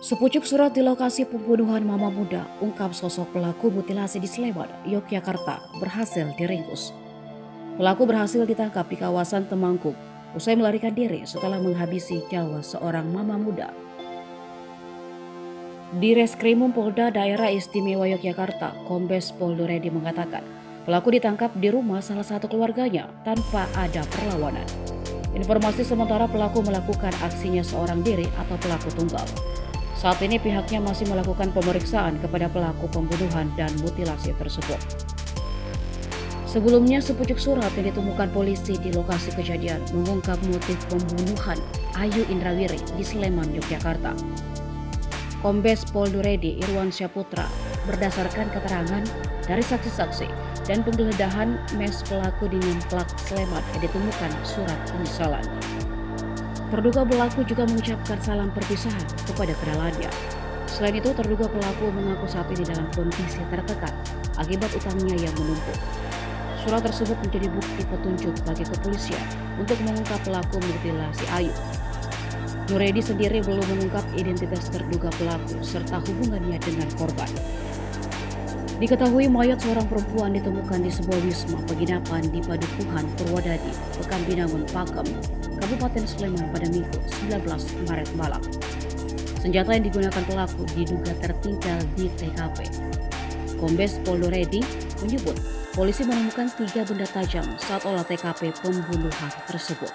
Sepucuk surat di lokasi pembunuhan mama muda ungkap sosok pelaku mutilasi di Sleman, Yogyakarta berhasil diringkus. Pelaku berhasil ditangkap di kawasan Temanggung usai melarikan diri setelah menghabisi nyawa seorang mama muda. Di Reskrimum Polda Daerah Istimewa Yogyakarta, Kombes Pol Duredi mengatakan pelaku ditangkap di rumah salah satu keluarganya tanpa ada perlawanan. Informasi sementara pelaku melakukan aksinya seorang diri atau pelaku tunggal. Saat ini pihaknya masih melakukan pemeriksaan kepada pelaku pembunuhan dan mutilasi tersebut. Sebelumnya, sepucuk surat yang ditemukan polisi di lokasi kejadian mengungkap motif pembunuhan Ayu Indrawiri di Sleman, Yogyakarta. Kombes Pol Duredi Irwan Syaputra berdasarkan keterangan dari saksi-saksi dan penggeledahan mes pelaku di Nyemplak, Sleman yang ditemukan surat penyesalan. Terduga pelaku juga mengucapkan salam perpisahan kepada kenalannya. Selain itu, terduga pelaku mengaku saat ini dalam kondisi tertekan akibat utangnya yang menumpuk. Surat tersebut menjadi bukti petunjuk bagi kepolisian untuk mengungkap pelaku mutilasi Ayu. Duredi sendiri belum mengungkap identitas terduga pelaku serta hubungannya dengan korban. Diketahui mayat seorang perempuan ditemukan di sebuah wisma penginapan di Padukuhan Purwodadi, Pekanbagangan, Pakem, Kabupaten Sleman pada Minggu 19 Maret malam. Senjata yang digunakan pelaku diduga tertinggal di TKP. Kombes Pol Duredi menyebut polisi menemukan 3 benda tajam saat olah TKP pembunuhan tersebut.